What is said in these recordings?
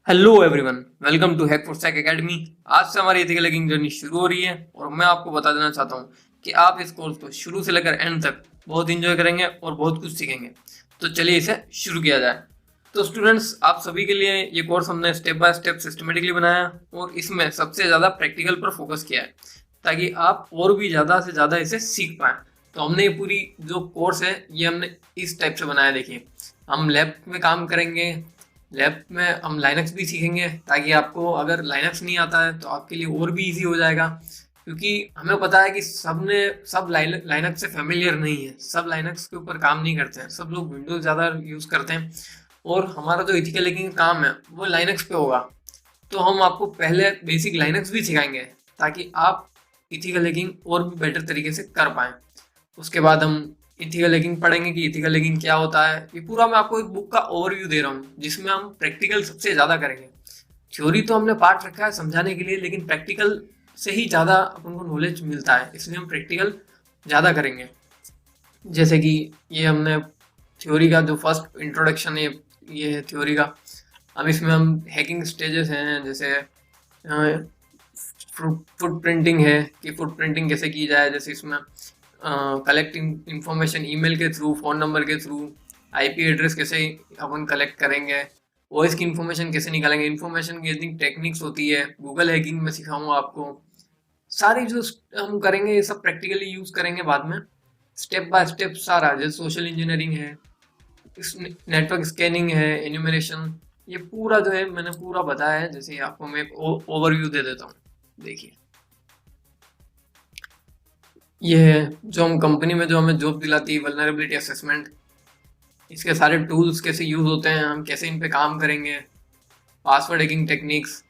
Hello everyone, welcome to hack for sec academy. आज से हमारी एथिकल हैकिंग जर्नी शुरू हो रही है और मैं आपको बता देना चाहता हूँ कि आप इस कोर्स को शुरू से लेकर एंड तक बहुत इंजॉय करेंगे और बहुत कुछ सीखेंगे। तो चलिए इसे शुरू किया जाए। तो स्टूडेंट्स, आप सभी के लिए ये कोर्स हमने स्टेप बाय स्टेप सिस्टमेटिकली बनाया और इसमें सबसे ज़्यादा प्रैक्टिकल पर फोकस किया है ताकि आप और भी ज़्यादा से ज़्यादा इसे सीख पाएँ। तो हमने ये पूरी जो कोर्स है ये हमने इस टाइप से बनाया। देखिए, हम लैब में काम करेंगे, लैब में हम लाइनक्स भी सीखेंगे ताकि आपको अगर लाइनक्स नहीं आता है तो आपके लिए और भी इजी हो जाएगा, क्योंकि हमें पता है कि सब लाइनक्स से फेमिलियर नहीं है, सब लाइनक्स के ऊपर काम नहीं करते हैं, सब लोग विंडोज ज़्यादा यूज़ करते हैं और हमारा जो एथिकल हैकिंग काम है वो लाइनक्स पे होगा। तो हम आपको पहले बेसिक लाइनक्स भी सिखाएंगे ताकि आप एथिकल हैकिंग और भी बेटर तरीके से कर पाएँ। उसके बाद हम इथिकल हैकिंग पढ़ेंगे कि इथिकल हैकिंग क्या होता है। ये पूरा मैं आपको एक बुक का ओवरव्यू दे रहा हूँ जिसमें हम प्रैक्टिकल सबसे ज़्यादा करेंगे। थ्योरी तो हमने पार्ट रखा है समझाने के लिए, लेकिन प्रैक्टिकल से ही ज़्यादा अपन को नॉलेज मिलता है, इसलिए हम प्रैक्टिकल ज़्यादा करेंगे। जैसे कि ये हमने थ्योरी का जो फर्स्ट इंट्रोडक्शन है, ये है थ्योरी का। अब इसमें हम हैकिंग स्टेजेस हैं, जैसे फुट प्रिंटिंग है कि फुट प्रिंटिंग कैसे की जाए, जैसे इसमें कलेक्टिंग इंफॉर्मेशन ईमेल के थ्रू, फ़ोन नंबर के थ्रू, आईपी एड्रेस कैसे अपन कलेक्ट करेंगे, वॉइस की इंफॉर्मेशन कैसे निकालेंगे, इंफॉर्मेशन गेटिंग टेक्निक्स होती है, गूगल हैकिंग में सिखाऊंगा आपको। सारी जो हम करेंगे ये सब प्रैक्टिकली यूज़ करेंगे बाद में, स्टेप बाय स्टेप सारा। जैसे सोशल इंजीनियरिंग है, नेटवर्क स्कैनिंग है, एन्यूमरेशन, ये पूरा जो है मैंने पूरा बताया है। जैसे आपको मैं एक ओवरव्यू दे देता हूँ। देखिए, ये है जो हम कंपनी में जो हमें जॉब दिलाती है, वल्नरेबिलिटी असेसमेंट। इसके सारे टूल्स कैसे यूज़ होते हैं, हम कैसे इन पे काम करेंगे, पासवर्ड हैकिंग टेक्निक्स,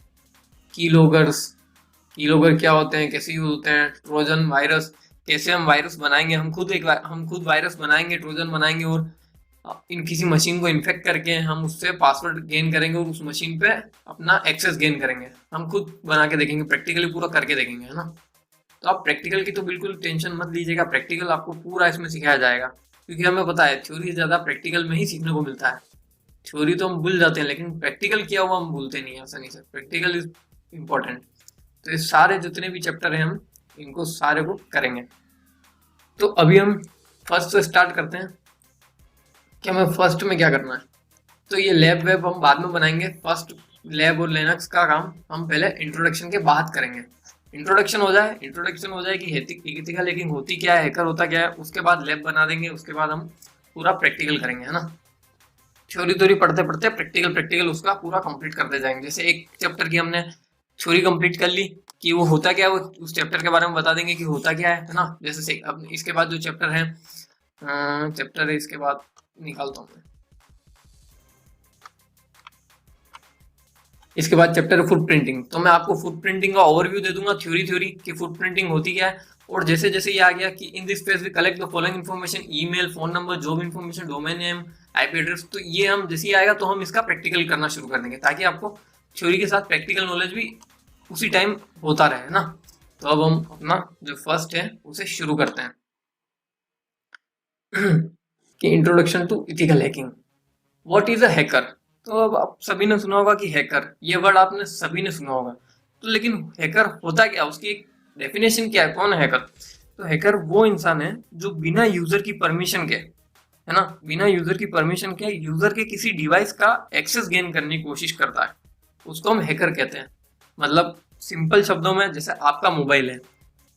की लोगर क्या होते हैं, कैसे यूज़ होते हैं, ट्रोजन वायरस, कैसे हम वायरस बनाएंगे, हम खुद वायरस बनाएंगे, ट्रोजन बनाएंगे और इन किसी मशीन को इन्फेक्ट करके हम उससे पासवर्ड गेन करेंगे और उस मशीन पे अपना एक्सेस गेन करेंगे। हम खुद बना के देखेंगे, प्रैक्टिकली पूरा करके देखेंगे, है ना। तो आप प्रैक्टिकल की तो बिल्कुल टेंशन मत लीजिएगा, प्रैक्टिकल आपको पूरा इसमें सिखाया जाएगा, क्योंकि हमें पता है थ्योरी ज़्यादा प्रैक्टिकल में ही सीखने को मिलता है। थ्योरी तो हम भूल जाते हैं, लेकिन प्रैक्टिकल किया हुआ हम भूलते नहीं आसानी से। Practical is important. तो ये सारे जितने भी चैप्टर हैं हम इनको सारे को करेंगे। तो अभी हम फर्स्ट से स्टार्ट करते हैं कि हमें फर्स्ट में क्या करना है। तो ये लैब वेब हम बाद में बनाएंगे, फर्स्ट लैब और लिनक्स का काम हम पहले इंट्रोडक्शन के बाद करेंगे। इंट्रोडक्शन हो जाए कि एथिकल हैकिंग होती क्या है, हैकर होता क्या है, उसके बाद लैब बना देंगे, उसके बाद हम पूरा प्रैक्टिकल करेंगे, है ना। थ्योरी पढ़ते पढ़ते प्रैक्टिकल प्रैक्टिकल उसका पूरा कंप्लीट करते जाएंगे। जैसे एक चैप्टर की हमने थ्योरी कंप्लीट कर ली कि वो होता क्या है, वो उस चैप्टर के बारे में बता देंगे कि होता क्या है ना। जैसे से अब इसके बाद जो चैप्टर है, चैप्टर है इसके बाद निकालता हूँ मैं। इसके बाद चैप्टर है फुट प्रिंटिंग। तो मैं आपको फुट प्रिंटिंग का ओवरव्यू दे दूंगा, थ्योरी कि फुट प्रिंटिंग होती क्या है। और जैसे जैसे ये आ गया कि in this page we collect the following information, email, phone number, job information, domain name, IP address, तो ये हम जैसे ही आएगा तो हम इसका प्रैक्टिकल करना शुरू कर देंगे ताकि आपको थ्योरी के साथ प्रैक्टिकल नॉलेज भी उसी टाइम होता रहे ना। तो अब हम अपना जो फर्स्ट है उसे शुरू करते हैं कि introduction to ethical hacking. What is a hacker. तो अब आप सभी ने सुना होगा कि हैकर, ये वर्ड आपने सभी ने सुना होगा। तो लेकिन हैकर होता क्या, उसकी एक डेफिनेशन क्या है, कौन है हैकर। तो हैकर वो इंसान है जो बिना यूजर की परमिशन के, है ना, बिना यूजर की परमिशन के यूजर के किसी डिवाइस का एक्सेस गेन करने की कोशिश करता है, उसको हम हैकर कहते हैं। मतलब सिंपल शब्दों में, जैसे आपका मोबाइल है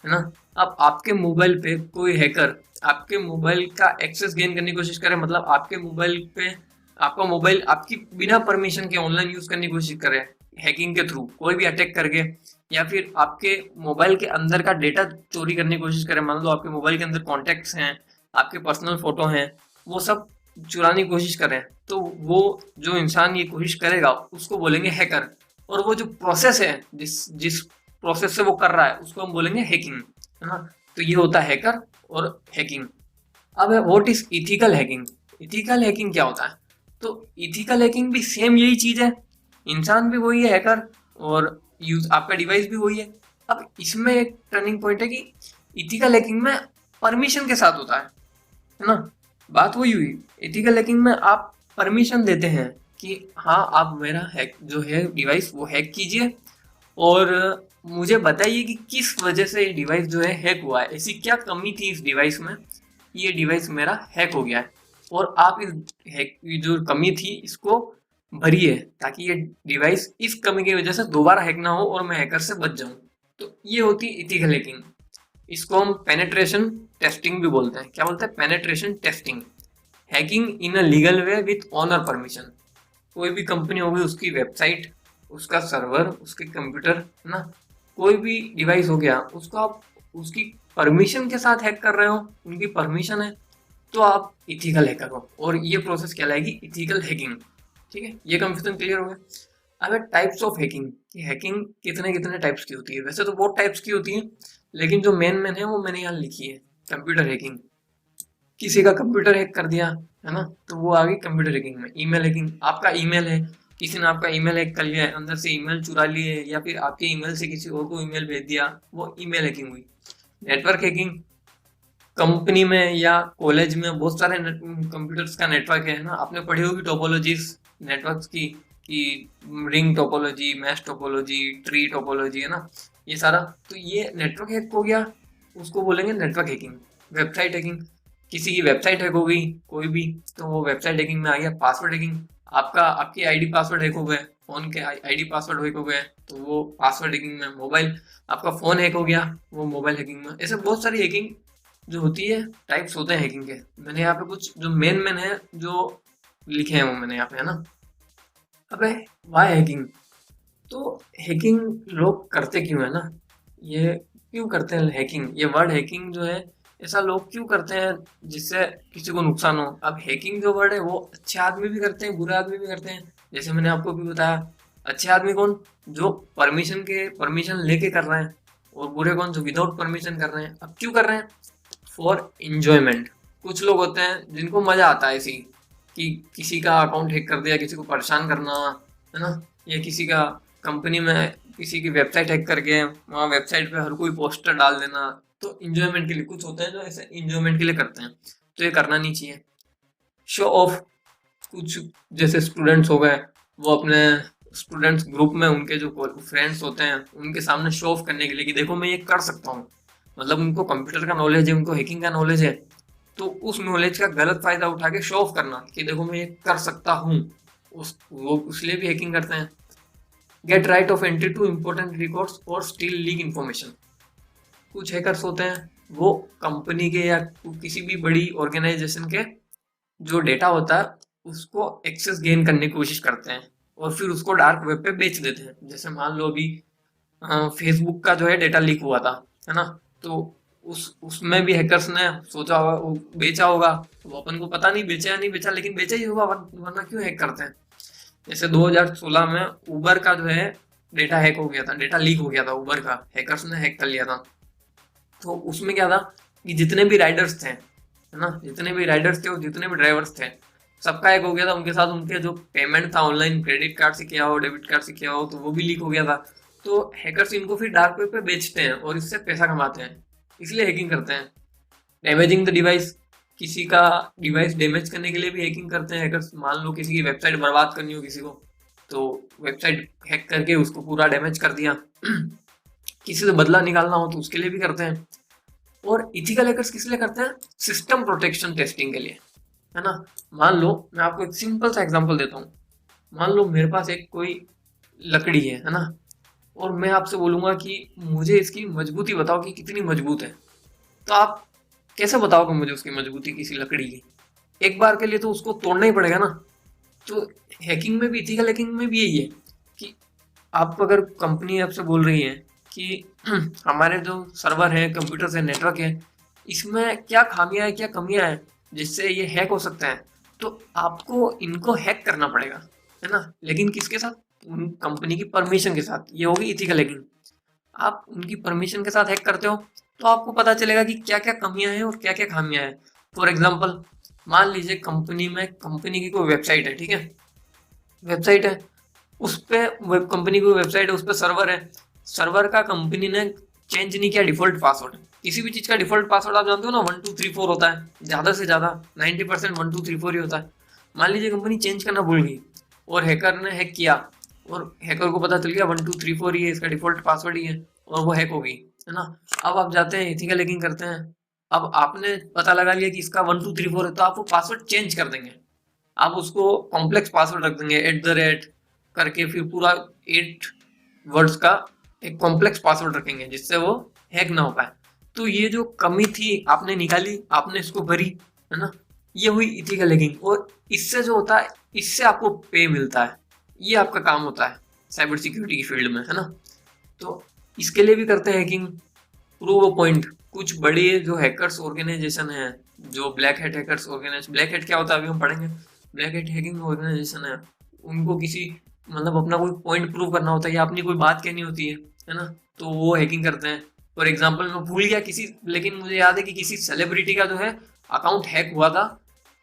ना। अब आपके मोबाइल पे कोई हैकर आपके मोबाइल का एक्सेस गेन करने की कोशिश करे, मतलब आपके मोबाइल पे आपका मोबाइल आपकी बिना परमिशन के ऑनलाइन यूज करने की कोशिश करे, हैकिंग के थ्रू कोई भी अटैक करके, या फिर आपके मोबाइल के अंदर का डेटा चोरी करने की कोशिश करे। मान लो आपके मोबाइल के अंदर कॉन्टेक्ट्स हैं, आपके पर्सनल फोटो हैं, वो सब चुराने की कोशिश करें, तो वो जो इंसान ये कोशिश करेगा उसको बोलेंगे हैकर। और वो जो प्रोसेस है, जिस जिस प्रोसेस से वो कर रहा है, उसको हम बोलेंगे हैकिंग, है ना। तो ये होता है हैकर और हैकिंग। अब है what is ethical hacking. Ethical hacking क्या होता है। तो इथिकल हैकिंग भी सेम यही चीज है, इंसान भी वही है हैकर और यूज आपका डिवाइस भी वही है। अब इसमें एक टर्निंग पॉइंट है कि इथिकल हैकिंग में परमिशन के साथ होता है ना। बात वही हुई, इथिकल हैकिंग में आप परमिशन देते हैं कि हाँ आप मेरा हैक जो है डिवाइस वो हैक कीजिए और मुझे बताइए कि किस वजह से ये डिवाइस जो है हैक हुआ है, ऐसी क्या कमी थी इस डिवाइस में, ये डिवाइस मेरा हैक हो गया है। और आप इस हैक की जो कमी थी इसको भरिए ताकि ये डिवाइस इस कमी की वजह से दोबारा हैक ना हो और मैं हैकर से बच जाऊं। तो ये होती इथिकल हैकिंग। इसको हम पेनेट्रेशन टेस्टिंग भी बोलते हैं। क्या बोलते हैं? Penetration testing. Hacking in a legal way with owner permission. कोई भी कंपनी होगी, उसकी वेबसाइट, उसका सर्वर, उसके कंप्यूटर, है ना, कोई भी डिवाइस हो गया, उसको आप उसकी परमिशन के साथ हैक कर रहे हो, उनकी परमिशन है, तो आप इथिकल हैकर हो और ये प्रोसेस कहलाएगी इथिकल हैकिंग। ठीक है, ये कंफ्यूजन क्लियर हो गया। अब टाइप्स ऑफ हैकिंग कि हैकिंग कितने कितने टाइप्स की होती है। वैसे तो बहुत टाइप्स की होती है, लेकिन जो मेन मेन है वो मैंने यहाँ लिखी है। कंप्यूटर हैकिंग, किसी का कंप्यूटर हैक कर दिया, है ना, तो वो आ गई कंप्यूटर हैकिंग में। ईमेल हैकिंग, आपका ईमेल है, किसी ने आपका ईमेल हैक कर लिया है, अंदर से ईमेल चुरा लिए, या फिर आपके ईमेल से किसी और को ईमेल भेज दिया, वो ईमेल हैकिंग हुई। नेटवर्क हैकिंग, कंपनी में या कॉलेज में बहुत सारे कंप्यूटर्स का नेटवर्क है ना, आपने पढ़ी होगी टोपोलॉजीज नेटवर्क्स की, कि ring topology, mesh topology, tree topology, है ना, ये सारा। तो ये नेटवर्क हैक हो गया, उसको बोलेंगे नेटवर्क हैकिंग। वेबसाइट हैकिंग, किसी की वेबसाइट हैक हो गई कोई भी, तो वो वेबसाइट हैकिंग में आ गया। पासवर्ड हैकिंग, आपकी आईडी पासवर्ड हैक हो गए, फोन के आईडी पासवर्ड हैक हो गए, तो वो पासवर्ड हैकिंग में। मोबाइल, आपका फोन हैक हो गया, वो मोबाइल हैकिंग में। ऐसे बहुत सारी हैकिंग जो होती है, टाइप्स होते हैं हैकिंग के। मैंने यहाँ पे कुछ जो मेन मेन है जो लिखे हैं वो मैंने यहाँ पे, है ना। अबे वाई हैकिंग, तो हैकिंग लोग करते क्यों है ना, ये क्यों करते हैं हैकिंग, ये वर्ड हैकिंग जो है, ऐसा लोग क्यों करते हैं जिससे किसी को नुकसान हो। अब हैकिंग जो वर्ड है वो अच्छे आदमी भी करते हैं, बुरे आदमी भी करते हैं। जैसे मैंने आपको भी बताया, अच्छे आदमी कौन, जो परमिशन लेके कर रहे हैं, और बुरे कौन, जो विदाउट परमिशन कर रहे हैं। अब क्यों कर रहे हैं? For enjoyment. कुछ लोग होते हैं जिनको मजा आता है ऐसी, कि किसी का अकाउंट हैक कर दिया, किसी को परेशान करना, है ना, या किसी का कंपनी में किसी की वेबसाइट हैक करके वहाँ वेबसाइट पे हर कोई पोस्टर डाल देना। तो इंजॉयमेंट के लिए कुछ होते हैं जो ऐसे इंजॉयमेंट के लिए करते हैं, तो ये करना नहीं चाहिए। शो ऑफ, कुछ जैसे स्टूडेंट्स हो गए, वो अपने स्टूडेंट्स ग्रुप में उनके जो फ्रेंड्स होते हैं उनके सामने शो ऑफ करने के लिए कि देखो मैं ये कर सकता हूँ। मतलब उनको कंप्यूटर का नॉलेज है, उनको हैकिंग का नॉलेज है, तो उस नॉलेज का गलत फायदा उठा के शो ऑफ करना कि देखो मैं ये कर सकता हूँ, वो उसलिए भी हैकिंग करते हैं। Get right of entry to important records और स्टील लीक इन्फॉर्मेशन। कुछ हैकर्स होते हैं वो कंपनी के या किसी भी बड़ी ऑर्गेनाइजेशन के जो डेटा होता है उसको एक्सेस गेन करने की कोशिश करते हैं और फिर उसको डार्क वेब पे बेच देते हैं। जैसे मान लो अभी फेसबुक का जो है डेटा लीक हुआ था, है ना, तो उसमें भी हैकर्स ने सोचा होगा, वो बेचा होगा, वो अपन को पता नहीं बेचा या नहीं बेचा, लेकिन बेचा ही होगा, वरना क्यों हैक करते हैं। जैसे 2016 में उबर का जो है डेटा हैक हो गया था, डेटा लीक हो गया था उबर का, हैकर्स ने हैक कर लिया था। तो उसमें क्या था कि जितने भी राइडर्स थे, है ना, जितने भी राइडर्स थे और जितने भी ड्राइवर्स थे, सबका हैक हो गया था। उनके साथ उनके जो पेमेंट था ऑनलाइन, क्रेडिट कार्ड से किया हो, डेबिट कार्ड से किया हो, तो वो भी लीक हो गया था। तो हैकर्स इनको फिर डार्क वेब पे बेचते हैं और इससे पैसा कमाते हैं, इसलिए हैकिंग करते हैं। डैमेजिंग द डिवाइस, किसी का डिवाइस डैमेज करने के लिए भी हैकिंग करते हैं हैकर्स। मान लो किसी की वेबसाइट बर्बाद करनी हो किसी को, तो वेबसाइट हैक करके उसको पूरा डैमेज कर दिया किसी से बदला निकालना हो तो उसके लिए भी करते हैं। और इथिकल हैकर्स किस लिए करते हैं? सिस्टम प्रोटेक्शन टेस्टिंग के लिए, है ना। मान लो मैं आपको एक सिंपल सा एग्जांपल देता हूँ। मान लो मेरे पास एक कोई लकड़ी है ना, और मैं आपसे बोलूंगा कि मुझे इसकी मजबूती बताओ कि कितनी मजबूत है। तो आप कैसे बताओगे मुझे उसकी मजबूती किसी लकड़ी की? एक बार के लिए तो उसको तोड़ना ही पड़ेगा ना। तो हैकिंग में भी, इथिकल हैकिंग में भी यही है कि आप अगर कंपनी आपसे बोल रही है कि हमारे जो सर्वर है, कंप्यूटर है, नेटवर्क है, इसमें क्या खामियां है, क्या कमियां है जिससे ये हैक हो सकता है, तो आपको इनको हैक करना पड़ेगा, है ना। लेकिन किसके साथ? उन कंपनी की परमिशन के साथ। ये होगी इथिकल हैकिंग। आप उनकी परमिशन के साथ हैक करते हो तो आपको पता चलेगा कि क्या क्या कमियां हैं और क्या क्या खामियां हैं। फॉर एग्जाम्पल, मान लीजिए कंपनी की कोई वेबसाइट है, ठीक है, वेबसाइट है, उस पर कंपनी की वेबसाइट है, उस पर सर्वर है, सर्वर का कंपनी ने चेंज नहीं किया डिफॉल्ट पासवर्ड। किसी भी चीज का डिफॉल्ट पासवर्ड आप जानते हो ना, 1234 होता है, ज्यादा से ज्यादा 90% 1234 ही होता है। मान लीजिए कंपनी चेंज करना भूल गई और हैकर ने हैक किया और हैकर को पता चल गया 1234 ही है इसका डिफॉल्ट पासवर्ड ही है और वो हैक हो गई, है ना। अब आप जाते हैं एथिकल हैकिंग करते हैं। अब आपने पता लगा लिया कि इसका 1234 है, तो आप वो पासवर्ड चेंज कर देंगे। आप उसको कॉम्प्लेक्स पासवर्ड रख देंगे @ करके, फिर पूरा 8 वर्ड्स का एक कॉम्प्लेक्स पासवर्ड रखेंगे जिससे वो हैक ना हो पाए। तो ये जो कमी थी आपने निकाली, आपने इसको भरी, है ना। ये हुई इथिकल हैकिंग। और इससे जो होता है, इससे आपको पे मिलता है, ये आपका काम होता है साइबर सिक्योरिटी की फील्ड में, है ना। तो इसके लिए भी करते हैं हैकिंग। प्रूव अ पॉइंट, कुछ बड़ी जो हैकर्स ऑर्गेनाइजेशन है, जो black hat hackers organization, black hat क्या होता है अभी हम पढ़ेंगे। ब्लैक हैट हैकिंग ऑर्गेनाइजेशन है, उनको किसी मतलब अपना कोई पॉइंट प्रूव करना होता है या अपनी कोई बात कहनी होती है ना, तो वो हैकिंग करते हैं। फॉर एग्जाम्पल मैं भूल गया किसी, लेकिन मुझे याद है कि किसी सेलिब्रिटी का जो है अकाउंट हैक हुआ था।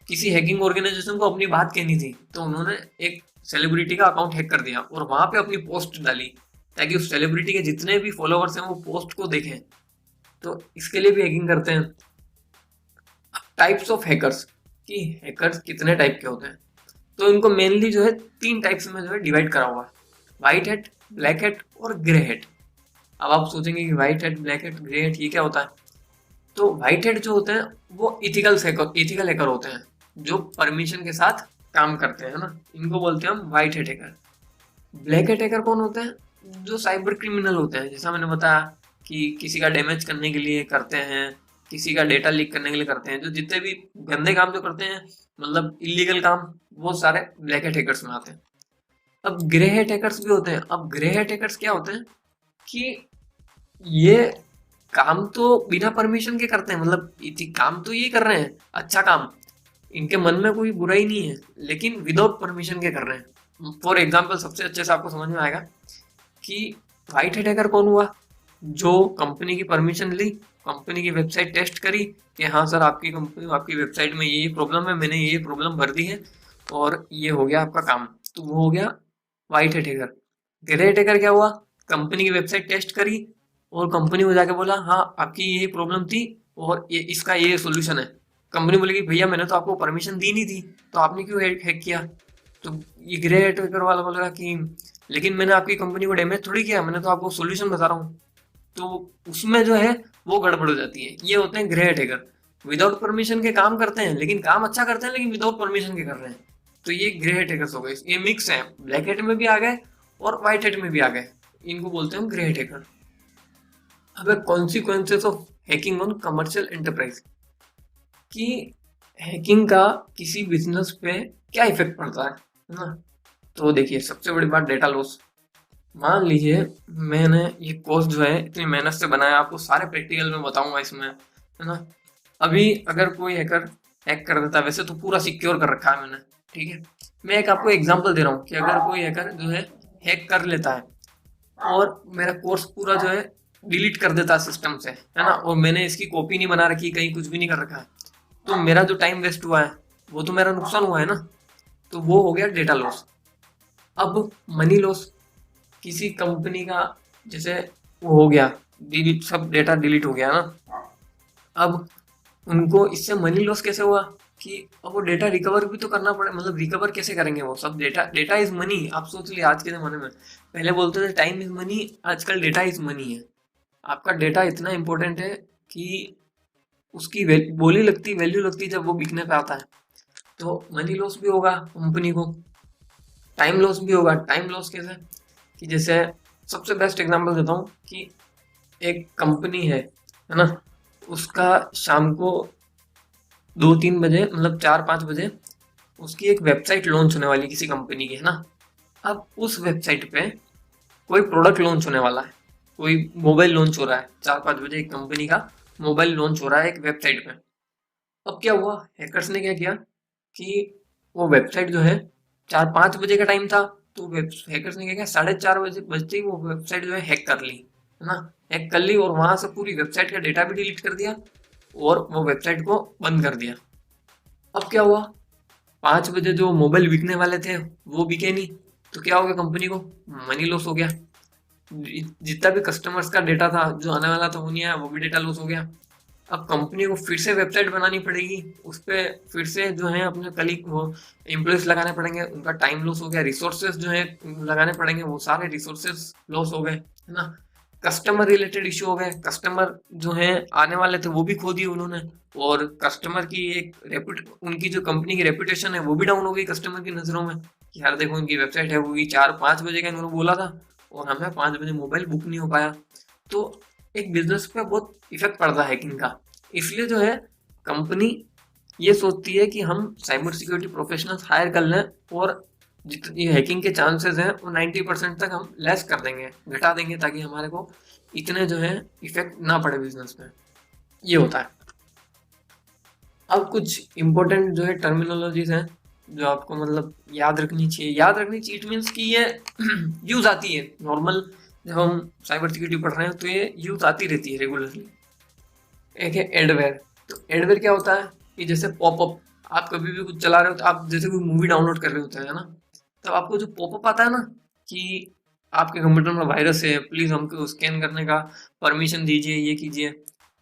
किसी हैकिंग ऑर्गेनाइजेशन को अपनी बात कहनी थी, तो उन्होंने एक सेलिब्रिटी का अकाउंट हैक कर दिया और वहां पे अपनी पोस्ट डाली ताकि उस सेलिब्रिटी के जितने भी फॉलोअर्स हैं वो पोस्ट को देखें। तो इसके लिए भी हैकिंग करते हैं। टाइप्स ऑफ हैकर्स, कि हैकर्स कितने टाइप के होते हैं, तो इनको मेनली जो है 3 टाइप्स में जो है डिवाइड करा हुआ है, व्हाइट हैट, ब्लैक हैट और ग्रे हैट। अब आप सोचेंगे कि white hat, black hat, grey hat ये क्या होता है। तो व्हाइट हैट जो होते हैं वो इथिकल हैकर होते हैं, जो परमिशन के साथ काम करते हैं, ना, इनको बोलते हैं हम white hat hacker. Black hat hacker कौन होते हैं, जो साइबर क्रिमिनल होते हैं, जैसा मैंने बताया कि किसी का डैमेज करने के लिए करते हैं, किसी का डेटा लीक करने के लिए करते हैं, जो जितने भी गंदे काम जो करते हैं, मतलब इलीगल काम, वो सारे ब्लैक हैट हैकर्स में आते हैं। अब ग्रे हैट हैकर्स भी होते हैं। अब ग्रे हैट हैकर्स क्या होते हैं कि ये काम तो बिना परमिशन के करते हैं, मतलब काम तो ये कर रहे हैं अच्छा काम, इनके मन में कोई बुराई नहीं है, लेकिन विदाउट परमिशन के कर रहे हैं। फॉर एग्जाम्पल सबसे अच्छे से आपको समझ में आएगा कि व्हाइट हैट हैकर कौन हुआ, जो कंपनी की परमिशन ली, कंपनी की वेबसाइट टेस्ट करी कि हाँ सर आपकी कंपनी, आपकी वेबसाइट में ये प्रॉब्लम है, मैंने ये प्रॉब्लम भर दी है और ये हो गया आपका काम, तो वो हो गया white hat hacker. Grey hat hacker क्या हुआ, कंपनी की वेबसाइट टेस्ट करी और कंपनी को जाके बोला हाँ आपकी ये प्रॉब्लम थी और ये इसका ये सोल्यूशन है। कंपनी बोलेगी भैया मैंने तो आपको परमिशन दी नहीं थी, तो आपने क्यों हैक किया। तो ये ग्रे हैट हैकर वाला बोलेगा कि लेकिन मैंने आपकी कंपनी को डैमेज थोड़ी किया, मैंने तो आपको सोल्यूशन बता रहा हूँ। तो उसमें जो है वो गड़बड़ हो जाती है। ये होते हैं grey hat hacker, without permission के काम करते हैं, लेकिन काम अच्छा करते हैं, लेकिन विदाउट परमिशन के कर रहे हैं। तो ये ग्रे हैट हैकर्स हो गए। ये मिक्स है, ब्लैक हैट में भी आ गए और व्हाइट हैट में भी आ गए, इनको बोलते हैं ग्रे हैट हैकर। अब consequences of hacking on commercial enterprise, कि हैकिंग का किसी बिजनेस पे क्या इफेक्ट पड़ता है ना। तो देखिए सबसे बड़ी बात डेटा लॉस। मान लीजिए मैंने ये कोर्स जो है इतनी मेहनत से बनाया, आपको सारे प्रैक्टिकल में बताऊंगा इसमें, है ना। अभी अगर कोई हैकर हैक कर देता है, वैसे तो पूरा सिक्योर कर रखा है मैंने, ठीक है। मैं एक आपको एग्जांपल दे रहा हूँ कि अगर कोई हैकर जो है हैक कर लेता है और मेरा कोर्स पूरा जो है डिलीट कर देता है सिस्टम से, है ना, और मैंने इसकी कॉपी नहीं बना रखी, कहीं कुछ भी नहीं कर रखा है, तो मेरा जो टाइम वेस्ट हुआ है वो तो मेरा नुकसान हुआ है ना। तो वो हो गया डेटा लॉस। अब मनी लॉस, किसी कंपनी का जैसे वो हो गया डिलीट, सब डेटा डिलीट हो गया ना। अब उनको इससे मनी लॉस कैसे हुआ कि अब वो डेटा रिकवर भी तो करना पड़े, मतलब रिकवर कैसे करेंगे वो सब डेटा। डेटा इज मनी, आप सोच लिए आज के ज़माने में, पहले बोलते थे टाइम इज मनी, आजकल डेटा इज मनी है। आपका डेटा इतना इंपॉर्टेंट है कि उसकी बोली लगती, वैल्यू लगती जब वो बिकने पे आता है। तो मनी लॉस भी होगा कंपनी को, टाइम लॉस भी होगा। टाइम लॉस कैसे, कि जैसे सबसे बेस्ट एग्जांपल देता हूँ कि एक कंपनी है ना, उसका शाम को 2-3 बजे, मतलब 4-5 बजे उसकी एक वेबसाइट लॉन्च होने वाली किसी कंपनी की, है ना। अब उस वेबसाइट पे कोई प्रोडक्ट लॉन्च होने वाला है, कोई मोबाइल लॉन्च हो रहा है 4-5 बजे, एक कंपनी का मोबाइल लॉन्च हो रहा है एक वेबसाइट पे। अब क्या हुआ, हैकर्स ने क्या किया कि वो वेबसाइट जो है 4-5 बजे का टाइम था, तो हैकर्स ने क्या किया 4:30 बजे बजते ही वो वेबसाइट जो है हैक कर ली, है ना। हैक कर ली और वहां से पूरी वेबसाइट का डेटा भी डिलीट कर दिया और वो वेबसाइट को बंद कर दिया। अब क्या हुआ, 5 बजे जो मोबाइल बिकने वाले थे वो बिके नहीं, तो क्या हो गया कंपनी को, मनी लॉस हो गया। जितना भी कस्टमर्स का डेटा था जो आने वाला था वो नहीं आया, वो भी डेटा लॉस हो गया। अब कंपनी को फिर से वेबसाइट बनानी पड़ेगी, उस पर फिर से जो है अपने कलीग वो एम्प्लॉयज लगाने पड़ेंगे, उनका टाइम लॉस हो गया, रिसोर्सेज जो है लगाने पड़ेंगे, वो सारे रिसोर्सेज लॉस हो गए, है ना। कस्टमर रिलेटेड इशू हो गए, कस्टमर जो है आने वाले थे वो भी खो दिए उन्होंने, और कस्टमर की एक उनकी जो कंपनी की रेपुटेशन है वो भी डाउन हो गई कस्टमर की नज़रों में, कि यार देखो इनकी वेबसाइट है वो 4-5 बजे का इन्होंने बोला था और हमें 5 बजे मोबाइल बुक नहीं हो पाया। तो एक बिजनेस पे बहुत इफेक्ट पड़ता है हैकिंग का। इसलिए जो है कंपनी ये सोचती है कि हम साइबर सिक्योरिटी प्रोफेशनल्स हायर कर लें और जितनी हैकिंग के चांसेस हैं वो 90% तक हम लेस कर देंगे, घटा देंगे, ताकि हमारे को इतने जो है इफेक्ट ना पड़े बिजनेस में। ये होता है। अब कुछ इम्पोर्टेंट जो है टर्मिनोलॉजीज हैं जो आपको मतलब याद रखनी चाहिए। याद रखनी चाहिए इट मीन्स कि ये यूज आती है नॉर्मल, जब हम साइबर सिक्योरिटी पढ़ रहे हैं तो ये यूज आती रहती है रेगुलरली। एक है एडवेयर। तो एडवेयर क्या होता है कि जैसे पॉपअप, आप कभी भी कुछ चला रहे हो तो आप जैसे कोई मूवी डाउनलोड कर रहे होते हैं ना, तब आपको जो पॉपअप आता है ना कि आपके कंप्यूटर में वायरस है, प्लीज हमको स्कैन करने का परमिशन दीजिए, ये कीजिए,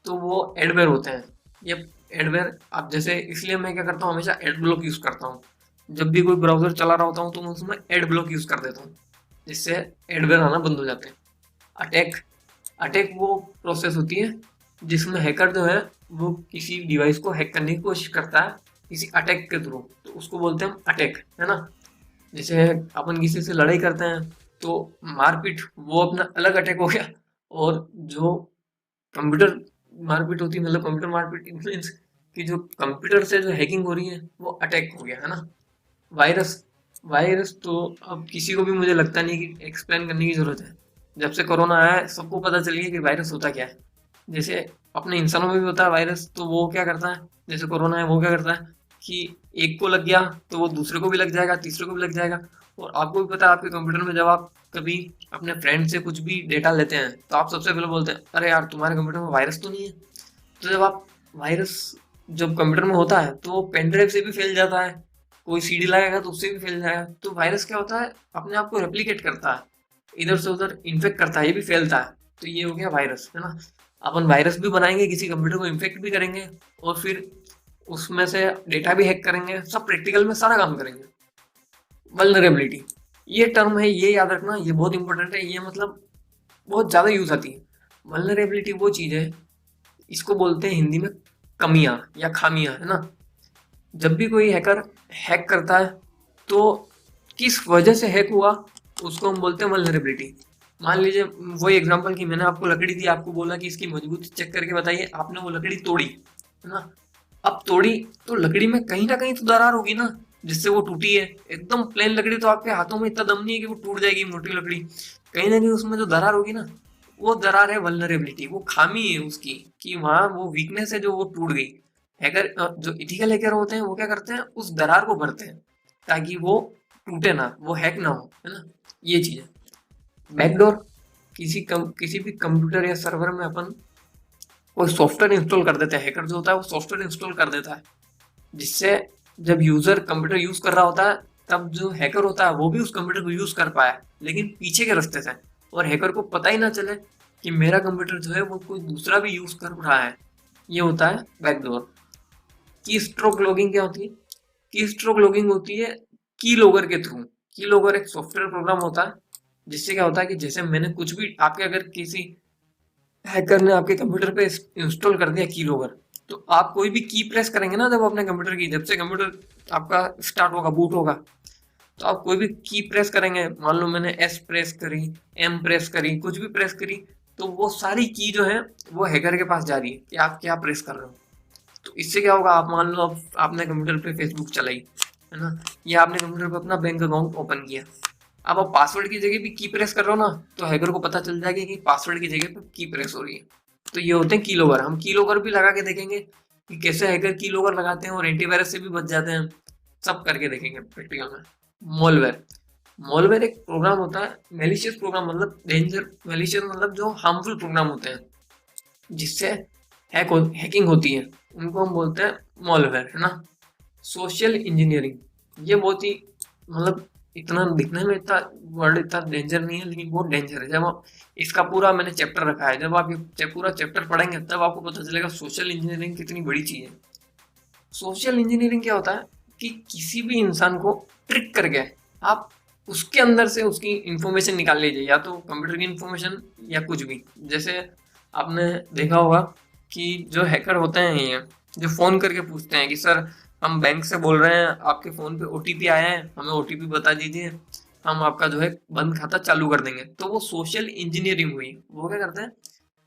तो वो एडवेयर होते हैं। ये एडवेयर आप जैसे, इसलिए मैं क्या करता हूँ हमेशा एड ब्लॉक यूज करता हूँ। जब भी कोई ब्राउजर चला रहा होता हूँ तो मैं उसमें एड ब्लॉक यूज कर देता हूँ, जिससे एडवेयर आना बंद हो जाते हैं। अटैक, अटैक वो प्रोसेस होती है जिसमें हैकर जो है वो किसी डिवाइस को हैक करने की कोशिश करता है किसी अटैक के थ्रू, तो उसको बोलते हैं हम अटैक, है ना। जैसे अपन किसी से लड़ाई करते हैं तो मारपीट वो अपना अलग अटैक हो गया, और जो कंप्यूटर मारपीट होती है मतलब कंप्यूटर मारपीट मीन्स कि जो कंप्यूटर से जो हैकिंग हो रही है वो अटैक हो गया, है ना। वायरस, वायरस तो अब किसी को भी मुझे लगता नहीं कि एक्सप्लेन करने की जरूरत है। जब से कोरोना आया है सबको पता चल गया कि वायरस होता क्या है। जैसे अपने इंसानों में भी होता है वायरस, तो वो क्या करता है, जैसे कोरोना है वो क्या करता है कि एक को लग गया तो वो दूसरे को भी लग जाएगा, तीसरे को भी लग जाएगा। और आपको भी पता है आपके कंप्यूटर में जब आप कभी अपने फ्रेंड से कुछ भी डेटा लेते हैं तो आप सबसे पहले बोलते हैं अरे यार तुम्हारे कंप्यूटर में वायरस तो नहीं है। तो जब आप वायरस जब कंप्यूटर में होता है तो वो पेन ड्राइव से भी फैल जाता है, कोई सीडी लगाएगा तो उससे भी फैल जाएगा। तो वायरस क्या होता है, अपने आप को रेप्लिकेट करता है, इधर से उधर इन्फेक्ट करता है, ये भी फैलता है। तो ये हो गया वायरस, है ना। अपन वायरस भी बनाएंगे, किसी कंप्यूटर को इन्फेक्ट भी करेंगे और फिर उसमें से डेटा भी हैक करेंगे, सब प्रैक्टिकल में सारा काम करेंगे। वल्नरेबिलिटी, ये टर्म है, ये याद रखना, ये बहुत इंपॉर्टेंट है, ये मतलब बहुत ज्यादा यूज आती है। वल्नरेबिलिटी वो चीज है, इसको बोलते हैं हिंदी में कमियां या खामियां, है ना। जब भी कोई हैकर हैक करता है तो किस वजह से हैक हुआ उसको हम बोलते हैं वल्नरेबिलिटी। मान लीजिए वही एग्जांपल कि मैंने आपको लकड़ी दी, आपको बोला कि इसकी मजबूती चेक करके बताइए, आपने वो लकड़ी तोड़ी, है ना। अब तोड़ी तो लकड़ी में कहीं ना कहीं तो दरार होगी ना, जिससे वो टूटी है। एकदम प्लेन लकड़ी तो आपके हाथों में इतना दम नहीं है कि वो टूट जाएगी, मोटी लकड़ी, कहीं ना कहीं उसमें जो दरार होगी ना, वो दरार है वल्नरेबिलिटी, वो खामी है उसकी, कि वहां वो वीकनेस है जो वो टूट गई। हैकर जो इथिकल हैकर होते हैं वो क्या करते हैं, उस दरार को भरते हैं ताकि वो टूटे ना, वो हैक ना हो, है ना। ये चीज है। बैकडोर, किसी भी कंप्यूटर या सर्वर में अपन कोई सॉफ्टवेयर इंस्टॉल कर देते हैं, हैकर जो होता है वो सॉफ्टवेयर इंस्टॉल कर देता है, जिससे जब यूजर कंप्यूटर यूज कर रहा होता है तब जो हैकर होता है वो भी उस कंप्यूटर को यूज कर पाए, लेकिन पीछे के रास्ते से, और हैकर को पता ही ना चले कि मेरा कंप्यूटर जो है वो कोई दूसरा भी यूज कर रहा है। ये होता है बैकडोर। की स्ट्रोक लॉगिंग क्या होती है, की स्ट्रोक लॉगिंग होती है की लॉगर के थ्रू। की लॉगर एक सॉफ्टवेयर प्रोग्राम होता है जिससे क्या होता है कि जैसे मैंने कुछ भी आपके, अगर किसी हैकर ने आपके कंप्यूटर पे इंस्टॉल कर दिया की लॉगर, तो आप कोई भी की प्रेस करेंगे ना जब अपने कंप्यूटर की, जब से कंप्यूटर आपका स्टार्ट होगा, बूट होगा, तो आप कोई भी की प्रेस करेंगे, मान लो मैंने एस प्रेस करी, एम प्रेस करी, कुछ भी प्रेस करी, तो वो सारी की जो है वो हैकर के पास जा रही है कि आप क्या प्रेस कर रहे हो। तो इससे क्या होगा, आप मान लो अब आपने कंप्यूटर पे फेसबुक चलाई, है ना, या आपने कंप्यूटर पे अपना बैंक अकाउंट ओपन किया, अब आप पासवर्ड की जगह भी की प्रेस कर रहे हो ना, तो हैकर को पता चल जाएगा कि पासवर्ड की जगह पे की प्रेस हो रही है। तो ये होते हैं की लॉगर। हम की लॉगर भी लगा के देखेंगे कि कैसे हैकर की लॉगर लगाते हैं और एंटीवायरस से भी बच जाते हैं, सब करके देखेंगे प्रैक्टिकल में। मॉलवेयर, मॉलवेयर एक प्रोग्राम होता है, मेलिशियस प्रोग्राम मतलब डेंजर, मेलिशियस मतलब जो हार्मफुल प्रोग्राम होते हैं जिससे हैकिंग होती है, उनको हम बोलते हैं मॉलवेयर, है ना। सोशल इंजीनियरिंग, ये बहुत ही मतलब इतना दिखने में इतना वर्ड इतना डेंजर नहीं है, लेकिन बहुत डेंजर है। जब आप इसका पूरा मैंने चैप्टर रखा है, जब आप ये पूरा चैप्टर पढ़ेंगे तब आपको पता चलेगा सोशल इंजीनियरिंग कितनी बड़ी चीज है। सोशल इंजीनियरिंग क्या होता है कि किसी भी इंसान को ट्रिक करके आप उसके अंदर से उसकी इंफॉर्मेशन निकाल लीजिए, या तो कंप्यूटर की इंफॉर्मेशन या कुछ भी। जैसे आपने देखा होगा कि जो हैकर होते हैं ये, जो फोन करके पूछते हैं कि सर हम बैंक से बोल रहे हैं, आपके फोन पे ओटीपी आया है, हमें ओटीपी बता दीजिए, हम आपका जो है बंद खाता चालू कर देंगे। तो वो सोशल इंजीनियरिंग हुई। वो क्या करते हैं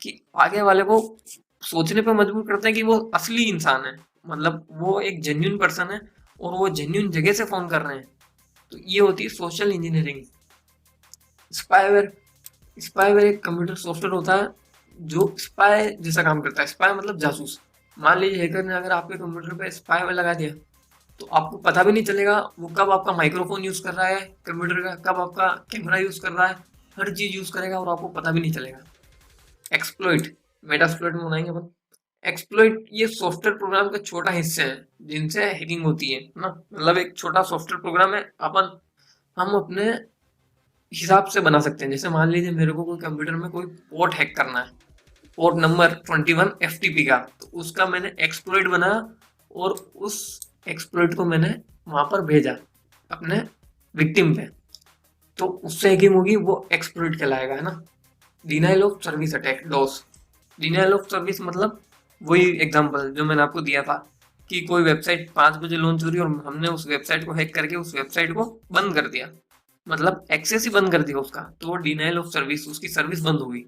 कि आगे वाले को सोचने पर मजबूर करते हैं कि वो असली इंसान है, मतलब वो एक जेन्युइन पर्सन है और वो जेन्युइन जगह से फोन कर रहे हैं। तो ये होती है सोशल इंजीनियरिंग। स्पाईवेयर, स्पाईवेयर एक कंप्यूटर सॉफ्टवेयर होता है जो स्पाई जैसा काम करता है। स्पाई मतलब जासूस। मान लीजिए हैकर ने अगर आपके कंप्यूटर पे स्पाईवेयर लगा दिया, तो आपको पता भी नहीं चलेगा वो कब आपका माइक्रोफोन यूज कर रहा है कंप्यूटर का, कब आपका कैमरा यूज कर रहा है, हर चीज यूज करेगा और आपको पता भी नहीं चलेगा। एक्सप्लॉइट, मेटास्प्लॉइट में बनाएंगे अपन। एक्सप्लॉइट ये सॉफ्टवेयर प्रोग्राम का छोटा हिस्से हैं जिनसे हैकिंग होती है ना। मतलब एक छोटा सॉफ्टवेयर प्रोग्राम है, अपन हम अपने हिसाब से बना सकते हैं। जैसे मान लीजिए मेरे को कोई कंप्यूटर में कोई पोर्ट हैक करना है, पोर्ट नंबर 21 एफटीपी का, तो उसका मैंने एक्सप्लॉइट बनाया और उस एक्सप्लॉइट को मैंने वहां पर भेजा अपने विक्टिम पे, तो उससे हैकिंग होगी, वो एक्सप्लॉइट कहलाएगा, है ना। Denial of service attack, DOS. Denial of service मतलब वही एग्जांपल जो मैंने आपको दिया था कि कोई वेबसाइट 5 बजे लॉन्च हो रही है और हमने उस वेबसाइट को हैक करके उस वेबसाइट को बंद कर दिया, मतलब एक्सेस ही बंद कर दिया उसका, तो वो डिनाइल ऑफ सर्विस, उसकी सर्विस बंद हो गई,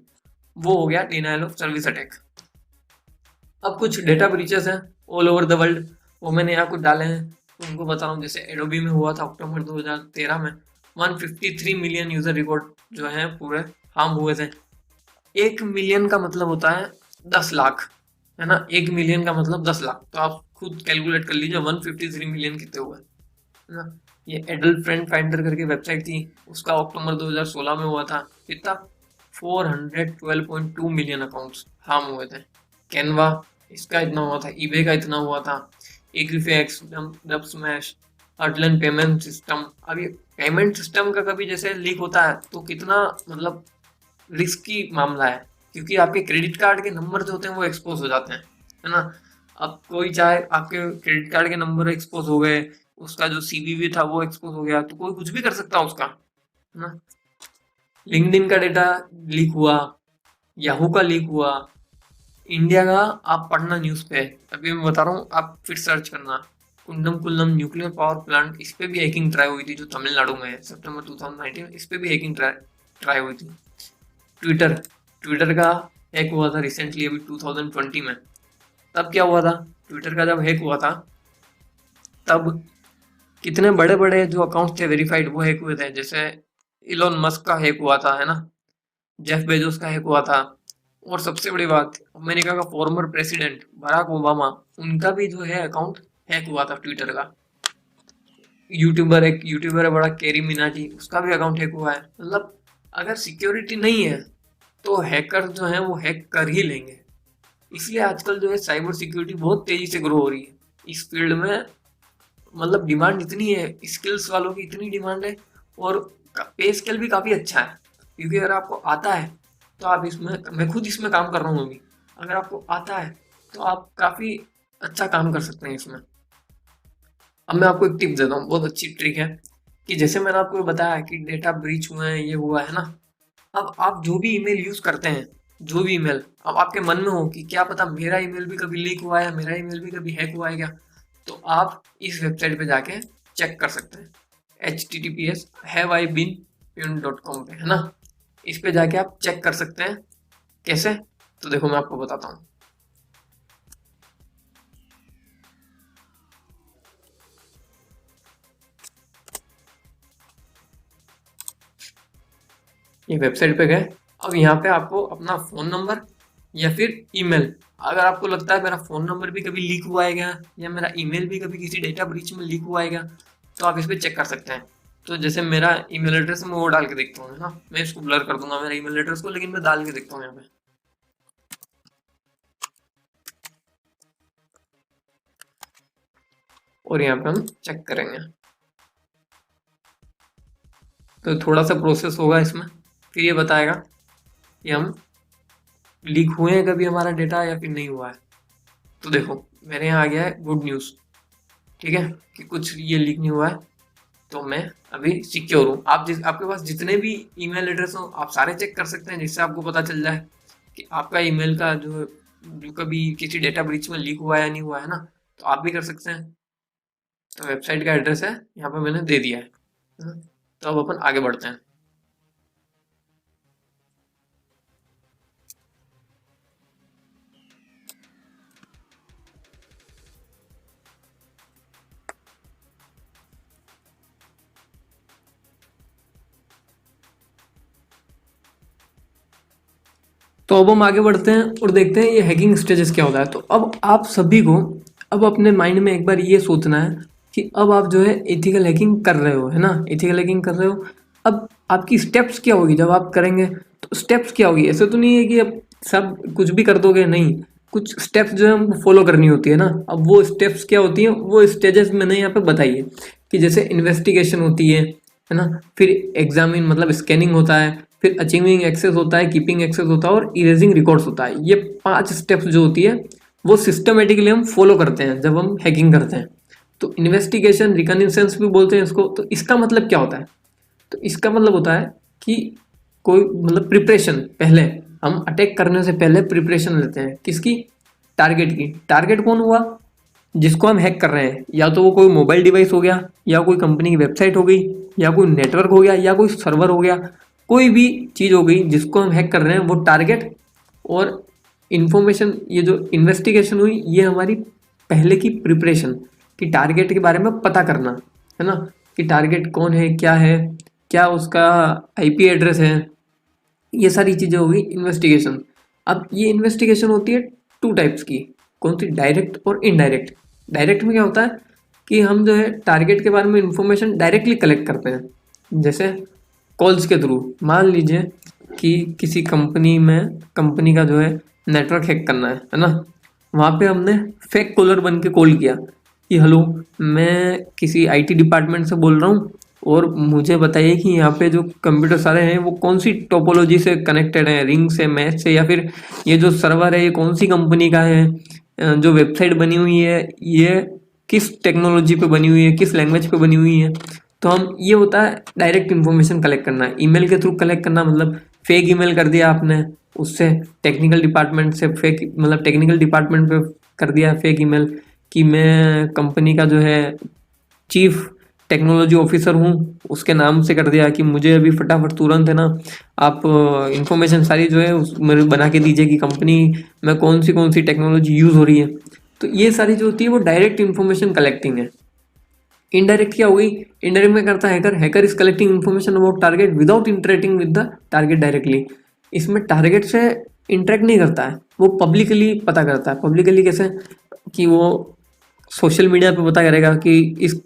वो हो गया डिनाइल ऑफ सर्विस अटैक। अब कुछ डेटा ब्रीचेस हैं ऑल ओवर द वर्ल्ड, वो मैंने यहाँ कुछ डाले हैं, तो उनको बता रहा हूँ। जैसे एडोबी में हुआ था अक्टूबर 2013 में, 153 मिलियन यूजर रिकॉर्ड जो है पूरे हार्म हुए थे। 1 मिलियन का मतलब होता है 10 लाख, है ना। 1 मिलियन का मतलब 10 लाख, तो आप खुद कैलकुलेट कर लीजिए 153 मिलियन कितने हुए, है ना। ये एडल्ट फ्रेंड फाइंडर करके वेबसाइट थी, उसका अक्टूबर 2016 में हुआ था, कितना 412.2 मिलियन अकाउंट्स हार्म हुए थे। कैनवा, इसका इतना हुआ था। ईबे का इतना हुआ था। Equifax, Dubsmash, Heartland payment system. अब ये पेमेंट सिस्टम का कभी जैसे लीक होता है तो कितना मतलब रिस्की मामला है, क्योंकि आपके क्रेडिट कार्ड के नंबर जो होते हैं वो एक्सपोज हो जाते हैं, है ना। अब कोई चाहे आपके क्रेडिट कार्ड के नंबर एक्सपोज हो गए, उसका जो सीवीवी था वो एक्सपोज हो गया, तो कोई कुछ भी कर सकता है उसका, है ना। लिंक्डइन का डेटा लीक हुआ, याहू का लीक हुआ, इंडिया का आप पढ़ना न्यूज पे, अभी मैं बता रहा हूँ, आप फिर सर्च करना। कुंडम कुल्लम न्यूक्लियर पावर प्लांट, इस पे भी हैकिंग ट्राई हुई थी, जो तमिलनाडु में है, सितंबर 2019, इस पे भी हैकिंग ट्राई हुई थी। ट्विटर, ट्विटर का हैक हुआ था रिसेंटली अभी 2020 में। तब क्या हुआ था, ट्विटर का जब हैक हुआ था तब कितने बड़े बड़े जो अकाउंट्स थे वेरीफाइड वो हैक हुए थे। जैसे इलोन मस्क का हैक हुआ था, है ना, जेफ बेजोस का हैक हुआ था, और सबसे बड़ी बात, अमेरिका का फॉर्मर प्रेसिडेंट बराक ओबामा, उनका भी जो है अकाउंट हैक हुआ था ट्विटर का। यूट्यूबर, एक यूट्यूबर है बड़ा, कैरी मिनाटी, उसका भी अकाउंट हैक हुआ है। मतलब अगर सिक्योरिटी नहीं है तो हैकर जो है वो हैक कर ही लेंगे। इसलिए आजकल जो है साइबर सिक्योरिटी बहुत तेजी से ग्रो हो रही है इस फील्ड में। मतलब डिमांड इतनी है, स्किल्स वालों की इतनी डिमांड है, और पे स्केल भी काफ़ी अच्छा है, क्योंकि अगर आपको आता है तो आप इसमें, मैं खुद इसमें काम कर रहा हूँ अभी, अगर आपको आता है तो आप काफ़ी अच्छा काम कर सकते हैं इसमें। अब मैं आपको एक टिप देता हूँ, बहुत अच्छी ट्रिक है, कि जैसे मैंने आपको बताया कि डेटा ब्रीच हुए हैं, ये हुआ है ना। अब आप जो भी ईमेल यूज करते हैं, जो भी ईमेल, अब आपके मन में हो कि क्या पता मेरा ईमेल भी कभी लीक हुआ है, मेरा ईमेल भी कभी हैक हुआ है क्या, तो आप इस वेबसाइट पे जाके चेक कर सकते हैं। https have I been pwned.com पे, है ना। इस पे जाके आप चेक कर सकते हैं। कैसे, तो देखो मैं आपको बताता हूँ। ये वेबसाइट पे गए, अब यहाँ पे आपको अपना फ़ोन नंबर या फिर ईमेल, अगर आपको लगता है मेरा फ़ोन नंबर भी कभी लीक हुआ है क्या, या मेरा ईमेल भी कभी किसी डेटा ब्रीच में लीक हुआ है क्या, तो आप इस पर चेक कर सकते हैं। तो जैसे मेरा ईमेल एड्रेस मैं वो डाल के देखता हूँ, है ना, मैं इसको ब्लर कर दूंगा मेरा ईमेल एड्रेस को, लेकिन मैं डाल के देखता हूँ यहाँ पे। और यहाँ पे हम चेक करेंगे। तो थोड़ा सा प्रोसेस होगा इसमें, फिर ये बताएगा कि हम लीक हुए हैं कभी हमारा डेटा या फिर नहीं हुआ है। तो देखो मेरे यहाँ आ गया है गुड न्यूज़, ठीक है, कि कुछ ये लीक नहीं हुआ है, तो मैं अभी सिक्योर हूँ। आपके पास जितने भी ईमेल एड्रेस हो आप सारे चेक कर सकते हैं, जिससे आपको पता चल जाए कि आपका ईमेल का जो कभी किसी डेटा ब्रीच में लीक हुआ है या नहीं हुआ है ना, तो आप भी कर सकते हैं। तो वेबसाइट का एड्रेस है यहाँ पे मैंने दे दिया है। तो अब अपन आगे बढ़ते हैं। तो अब हम आगे बढ़ते हैं और देखते हैं ये हैकिंग स्टेजेस क्या होता है। तो अब आप सभी को अब अपने माइंड में एक बार ये सोचना है कि अब आप जो है एथिकल हैकिंग कर रहे हो, है ना, एथिकल हैकिंग कर रहे हो। अब आपकी स्टेप्स क्या होगी जब आप करेंगे, तो स्टेप्स क्या होगी, ऐसे तो नहीं है कि अब सब कुछ भी कर दोगे, नहीं, कुछ स्टेप्स जो है हमको फॉलो करनी होती है ना। अब वो स्टेप्स क्या होती हैं, वो स्टेजेस मैंने यहाँ पे बताई है कि जैसे इन्वेस्टिगेशन होती है ना, फिर एग्जामिन मतलब स्कैनिंग होता है, फिर अचीविंग एक्सेस होता है, कीपिंग एक्सेस होता है और इरेजिंग रिकॉर्ड्स होता है। ये 5 स्टेप्स जो होती है वो सिस्टमेटिकली हम फॉलो करते हैं जब हम हैकिंग करते हैं। तो इन्वेस्टिगेशन, रिकॉग्निशंस भी बोलते हैं इसको। तो इसका मतलब क्या होता है, तो इसका मतलब होता है कि कोई मतलब प्रिपरेशन, पहले हम अटैक करने से पहले प्रिपरेशन लेते हैं किसकी, टारगेट की। टारगेट कौन हुआ, जिसको हम हैक कर रहे हैं, या तो वो कोई मोबाइल डिवाइस हो गया, या कोई कंपनी की वेबसाइट हो गई, या कोई नेटवर्क हो गया, या कोई सर्वर हो गया, कोई भी चीज़ हो गई जिसको हम हैक कर रहे हैं वो टारगेट। और इन्फॉर्मेशन, ये जो इन्वेस्टिगेशन हुई ये हमारी पहले की प्रिपरेशन, कि टारगेट के बारे में पता करना, है ना, कि टारगेट कौन है, क्या उसका आईपी एड्रेस है, ये सारी चीज़ें होगी इन्वेस्टिगेशन। अब ये इन्वेस्टिगेशन होती है 2 टाइप्स की, कौन सी, डायरेक्ट और इनडायरेक्ट। डायरेक्ट में क्या होता है कि हम जो है टारगेट के बारे में इंफॉर्मेशन डायरेक्टली कलेक्ट करते हैं, जैसे कॉल्स के थ्रू। मान लीजिए कि किसी कंपनी का जो है नेटवर्क हैक करना है ना, वहाँ पे हमने फेक कॉलर बन के कॉल किया कि हेलो, मैं किसी आईटी डिपार्टमेंट से बोल रहा हूँ और मुझे बताइए कि यहाँ पे जो कंप्यूटर सारे हैं वो कौन सी टोपोलॉजी से कनेक्टेड है, रिंग से, मैच से, या फिर ये जो सर्वर है ये कौन सी कंपनी का है, जो वेबसाइट बनी हुई है ये किस टेक्नोलॉजी पे बनी हुई है, किस लैंग्वेज पे बनी हुई है। तो हम, ये होता है डायरेक्ट इन्फॉर्मेशन कलेक्ट करना। ईमेल के थ्रू कलेक्ट करना मतलब फेक ईमेल कर दिया आपने, उससे टेक्निकल डिपार्टमेंट से फेक, मतलब टेक्निकल डिपार्टमेंट पे कर दिया फेक ईमेल कि मैं कंपनी का जो है चीफ टेक्नोलॉजी ऑफिसर हूँ, उसके नाम से कर दिया कि मुझे अभी फटाफट तुरंत, है ना, आप इंफॉर्मेशन सारी जो है उस मेरे बना के दीजिए कि कंपनी में कौन सी टेक्नोलॉजी यूज़ हो रही है। तो ये सारी जो होती है वो डायरेक्ट इन्फॉर्मेशन कलेक्टिंग है। इनडायरेक्ट क्या होगी, इनडायरेक्ट में करता है hacker is collecting information about target without interacting with the target directly. इसमें टारगेट से इंटरेक्ट नहीं करता है, वो पब्लिकली पता करता है। पब्लिकली कैसे, कि वो सोशल मीडिया पे पता करेगा कि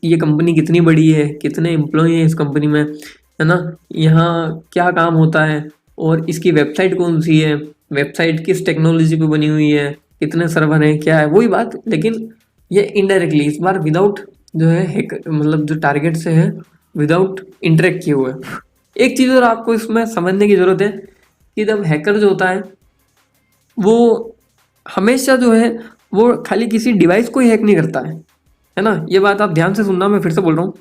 ये कंपनी कितनी बड़ी है, कितने एम्प्लॉय हैं इस कंपनी में, है ना, यहाँ क्या काम होता है, और इसकी वेबसाइट कौन सी है, वेबसाइट किस टेक्नोलॉजी पे बनी हुई है, कितने सर्वर हैं, क्या है, वही बात। लेकिन ये इनडायरेक्टली, इस बार विदाउट जो है मतलब जो टारगेट से है, विदाउट इंटरेक्ट किए हुए। एक चीज़ और आपको इसमें समझने की ज़रूरत है कि जब हैकर जो होता है वो हमेशा जो है वो खाली किसी डिवाइस को ही हैक नहीं करता है ना। ये बात आप ध्यान से सुनना, मैं फिर से बोल रहा हूँ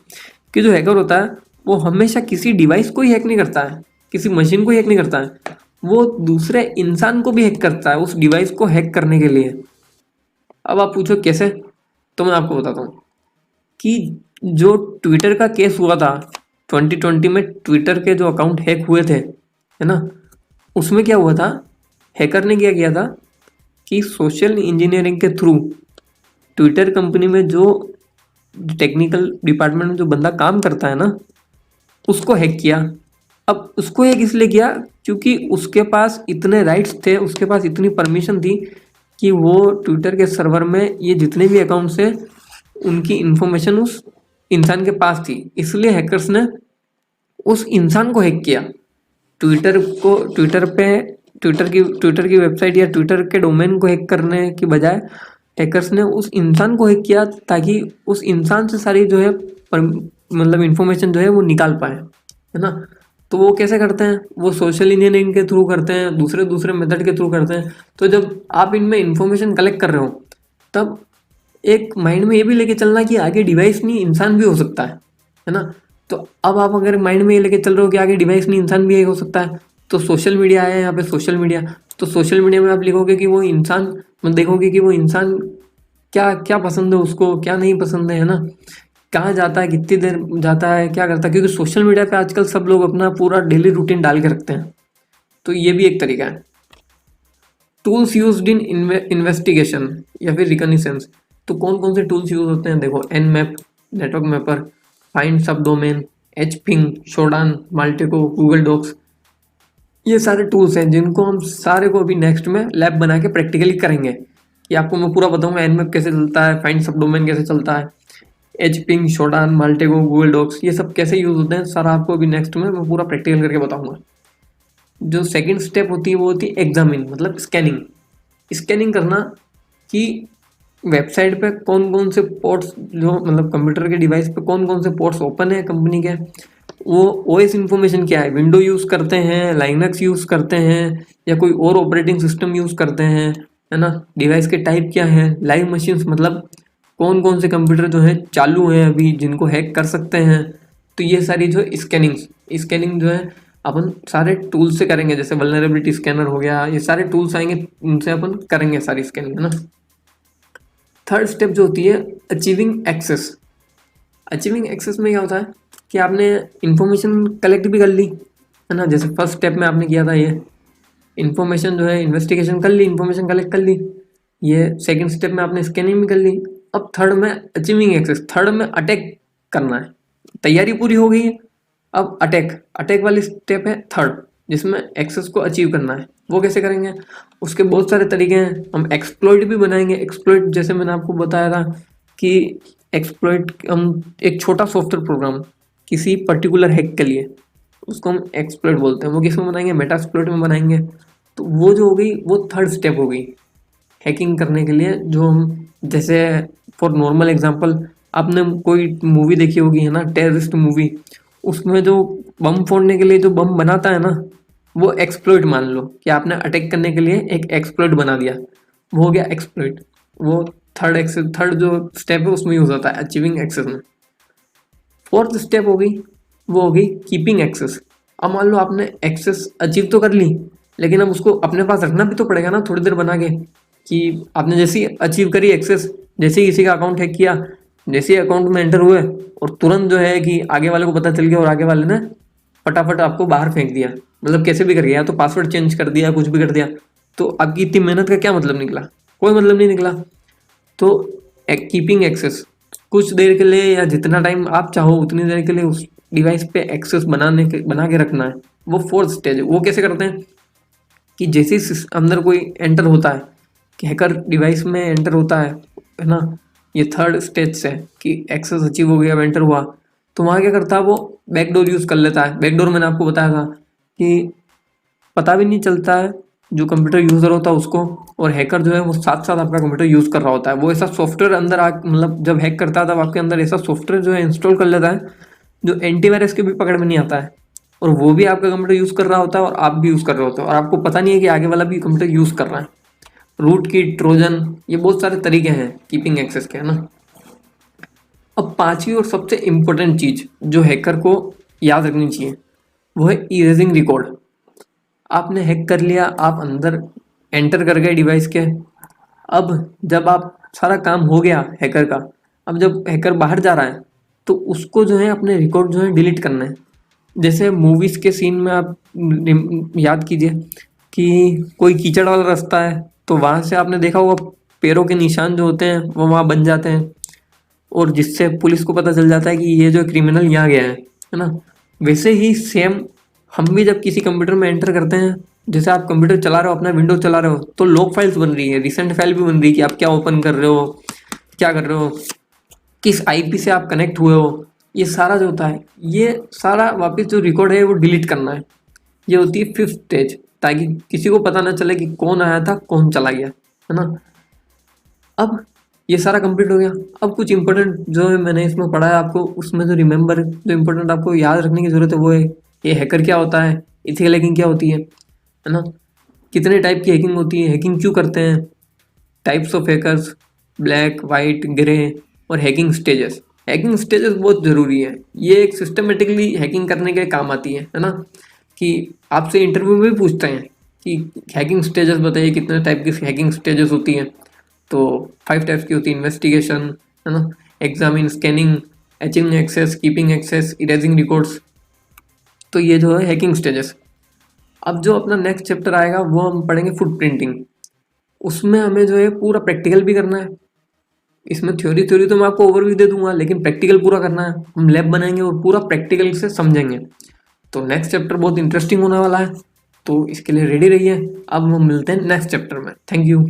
कि जो हैकर होता है वो हमेशा किसी डिवाइस को ही हैक नहीं करता है, किसी मशीन को ही हैक नहीं करता है, वो दूसरे इंसान को भी हैक करता है उस डिवाइस को हैक करने के लिए। अब आप पूछो कैसे, तो मैं आपको बताता हूँ कि जो ट्विटर का केस हुआ था 2020 में, ट्विटर के जो अकाउंट हैक हुए थे, है ना, उसमें क्या हुआ था, हैकर ने क्या किया था कि सोशल इंजीनियरिंग के थ्रू ट्विटर कंपनी में जो टेक्निकल डिपार्टमेंट में जो बंदा काम करता है ना, उसको हैक किया। अब उसको हैक इसलिए किया क्योंकि उसके पास इतने राइट्स थे, उसके पास इतनी परमिशन थी कि वो ट्विटर के सर्वर में ये जितने भी अकाउंट्स हैं उनकी इंफॉर्मेशन उस इंसान के पास थी। इसलिए हैकर्स ने उस इंसान को हैक किया। ट्विटर की वेबसाइट या ट्विटर के डोमेन को हैक करने की बजाय हैकर्स ने उस इंसान को हैक किया ताकि उस इंसान से सारी जो है मतलब इंफॉर्मेशन जो है वो निकाल पाए, है ना। तो वो कैसे करते हैं, वो सोशल इंजीनियरिंग के थ्रू करते हैं, दूसरे दूसरे मेथड के थ्रू करते हैं। तो जब आप इनमें इंफॉर्मेशन कलेक्ट कर रहे हो तब एक माइंड में ये भी लेके चलना कि आगे डिवाइस नहीं इंसान भी हो सकता है ना। तो अब आप अगर माइंड में ये लेके चल रहे हो कि आगे डिवाइस नहीं इंसान भी हो सकता है, तो सोशल मीडिया आया है यहाँ पे, सोशल मीडिया। तो सोशल मीडिया में आप लिखोगे कि वो इंसान, मतलब देखोगे कि वो इंसान क्या क्या पसंद है उसको, क्या नहीं पसंद है ना, कहाँ जाता है, कितनी देर जाता है, क्या करता है। क्योंकि सोशल मीडिया पे आजकल सब लोग अपना पूरा डेली रूटीन डाल के रखते हैं। तो ये भी एक तरीका है। टूल्स यूज्ड इन इन्वेस्टिगेशन या फिर रिकॉग्निशंस। तो कौन कौन से टूल्स यूज होते हैं, देखो Nmap, network mapper, find sub domain, hping, Shodan, Maltego, Google docs. ये सारे टूल्स हैं जिनको हम सारे को अभी नेक्स्ट में लैब बना के प्रैक्टिकली करेंगे। ये आपको मैं पूरा बताऊंगा, एन मैप कैसे चलता है, फाइंड सब डोमेन कैसे चलता है, hping, Shodan, Maltego, Google docs, ये सब कैसे यूज होते हैं सारा आपको अभी नेक्स्ट में मैं पूरा प्रैक्टिकल करके बताऊंगा। जो सेकंड स्टेप होती है वो होती है एग्जामिन, मतलब स्कैनिंग। स्कैनिंग करना कि वेबसाइट पे कौन कौन से पोर्ट्स, जो मतलब कंप्यूटर के डिवाइस पे कौन कौन से पोर्ट्स ओपन है कंपनी के, वो ओएस इन्फॉर्मेशन क्या है, विंडो यूज़ करते हैं, लाइनक्स यूज़ करते हैं, या कोई और ऑपरेटिंग सिस्टम यूज़ करते हैं, है ना। डिवाइस के टाइप क्या है, लाइव मशीन्स, मतलब कौन कौन से कंप्यूटर जो है चालू हैं अभी जिनको हैक कर सकते हैं। तो ये सारी जो स्कैनिंग जो है अपन सारे टूल्स से करेंगे, जैसे वल्नरेबिलिटी स्कैनर हो गया, ये सारे टूल्स आएंगे उनसे अपन करेंगे सारी स्कैनिंग, है ना। थर्ड स्टेप जो होती है अचीविंग एक्सेस। अचीविंग एक्सेस में क्या होता है कि आपने इंफॉर्मेशन कलेक्ट भी कर ली, है ना। जैसे फर्स्ट स्टेप में आपने किया था ये इंफॉर्मेशन जो है इन्वेस्टिगेशन कर ली, इंफॉर्मेशन कलेक्ट कर ली। ये सेकंड स्टेप में आपने स्कैनिंग भी कर ली। अब थर्ड में अचीविंग एक्सेस, थर्ड में अटैक करना है। तैयारी पूरी हो गई है, अब अटैक, अटैक वाली स्टेप है थर्ड, जिसमें एक्सेस को अचीव करना है। वो कैसे करेंगे, उसके बहुत सारे तरीके हैं। हम एक्सप्लॉइट भी बनाएंगे। एक्सप्लॉइट जैसे मैंने आपको बताया था कि एक्सप्लॉइट हम एक छोटा सॉफ्टवेयर प्रोग्राम किसी पर्टिकुलर हैक के लिए, उसको हम एक्सप्लॉइट बोलते हैं। वो किस में बनाएंगे, मेटास्प्लॉइट में बनाएंगे। तो वो जो हो गई वो थर्ड स्टेप हो गई हैकिंग करने के लिए। जो हम जैसे फॉर नॉर्मल एग्जांपल, आपने कोई मूवी देखी होगी, है ना, टेररिस्ट मूवी, उसमें जो बम फोड़ने के लिए जो बम बनाता है ना, वो एक्सप्लॉइट मान लो कि आपने अटैक करने के लिए एक एक्सप्लॉइट बना दिया, वो हो गया एक्सप्लॉइट। वो थर्ड जो स्टेप है उसमें यूज होता है अचीविंग एक्सेस में। फोर्थ स्टेप हो गई, वो हो गई कीपिंग एक्सेस। अब मान लो आपने एक्सेस अचीव तो कर ली, लेकिन अब उसको अपने पास रखना भी तो पड़ेगा ना थोड़ी देर बना के। कि आपने जैसे ही अचीव करी एक्सेस, जैसे ही किसी का अकाउंट हैक किया, जैसे ही अकाउंट में एंटर हुए और तुरंत जो है कि आगे वाले को पता चल गया और आगे वाले ने फटाफट आपको बाहर फेंक दिया, मतलब कैसे भी कर गया, तो पासवर्ड चेंज कर दिया, कुछ भी कर दिया, तो आपकी इतनी मेहनत का क्या मतलब निकला, कोई मतलब नहीं निकला। तो कीपिंग एक्सेस, कुछ देर के लिए या जितना टाइम आप चाहो उतनी देर के लिए उस डिवाइस पे एक्सेस बना के रखना है। वो फोर्थ स्टेज है। वो कैसे करते हैं कि जैसे ही अंदर कोई एंटर होता है, कि हैकर डिवाइस में एंटर होता है ना, ये थर्ड स्टेज से कि एक्सेस अचीव हो गया, एंटर हुआ, तो वहाँ क्या करता है वो बैकडोर यूज़ कर लेता है। बैकडोर मैंने आपको बताया था कि पता भी नहीं चलता है जो कंप्यूटर यूज़र होता है उसको, और हैकर जो है वो साथ साथ आपका कंप्यूटर यूज़ कर रहा होता है। वो ऐसा सॉफ्टवेयर अंदर आ, मतलब जब हैक करता है तब आपके अंदर ऐसा सॉफ्टवेयर जो है इंस्टॉल कर लेता है जो एंटीवायरस के भी पकड़ में नहीं आता है, और वो भी आपका कंप्यूटर यूज़ कर रहा होता है और आप भी यूज़ कर रहे होते हो, और आपको पता नहीं है कि आगे वाला भी कंप्यूटर यूज़ कर रहा है। रूट की, ट्रोजन, ये बहुत सारे तरीके हैं कीपिंग एक्सेस के, है ना। अब पांचवी और सबसे इम्पोर्टेंट चीज जो हैकर को याद रखनी चाहिए वो है इरेजिंग रिकॉर्ड। आपने हैक कर लिया, आप अंदर एंटर कर गए डिवाइस के। अब जब आप सारा काम हो गया हैकर का, अब जब हैकर बाहर जा रहा है तो उसको जो है अपने रिकॉर्ड जो है डिलीट करना है। जैसे मूवीज के सीन में आप याद कीजिए कि कोई कीचड़ वाला रास्ता है, तो वहां से आपने देखा होगा पैरों के निशान जो होते हैं वो वहां बन जाते हैं, और जिससे पुलिस को पता चल जाता है कि ये जो क्रिमिनल यहाँ गया है ना। वैसे ही सेम हम भी जब किसी कंप्यूटर में एंटर करते हैं, जैसे आप कंप्यूटर चला रहे हो, अपना विंडोज चला रहे हो, तो लॉग फाइल्स बन रही है, रिसेंट फाइल भी बन रही है कि आप क्या ओपन कर रहे हो, क्या कर रहे हो, किस आईपी से आप कनेक्ट हुए हो। ये सारा जो होता है, ये सारा वापस जो रिकॉर्ड है वो डिलीट करना है। ये होती है फिफ्थ स्टेज, ताकि किसी को पता ना चले कि कौन आया था कौन चला गया, है ना। अब ये सारा कंप्लीट हो गया। अब कुछ इंपॉर्टेंट जो है मैंने इसमें पढ़ा है आपको, उसमें जो रिमेंबर, जो इंपॉर्टेंट आपको याद रखने की जरूरत है वो है कि हैकर क्या होता है, एथिकल हैकिंग क्या होती है ना, कितने टाइप की हैकिंग होती है, हैकिंग क्यों करते हैं, types of hackers, black, white, grey और हैकिंग स्टेजेस। हैकिंग स्टेजेस बहुत ज़रूरी है, ये एक सिस्टमेटिकली हैकिंग करने के काम आती है ना, कि आपसे इंटरव्यू में भी पूछते हैं कि हैकिंग स्टेजेस बताइए, कितने टाइप की हैकिंग स्टेजेस होती हैं। तो 5 टाइप्स की होती है, इन्वेस्टिगेशन है ना, examine, scanning, etching access, keeping access, erasing records. तो ये जो है हैकिंग स्टेजेस। अब जो अपना नेक्स्ट चैप्टर आएगा वो हम पढ़ेंगे फुटप्रिंटिंग। उसमें हमें जो है पूरा प्रैक्टिकल भी करना है। इसमें थ्योरी थ्योरी तो मैं आपको ओवरव्यू दे दूंगा, लेकिन प्रैक्टिकल पूरा करना है, हम लैब बनाएंगे और पूरा प्रैक्टिकल से समझेंगे। तो नेक्स्ट चैप्टर बहुत इंटरेस्टिंग होने वाला है, तो इसके लिए रेडी रहिए। अब हम मिलते हैं नेक्स्ट चैप्टर में। Thank you.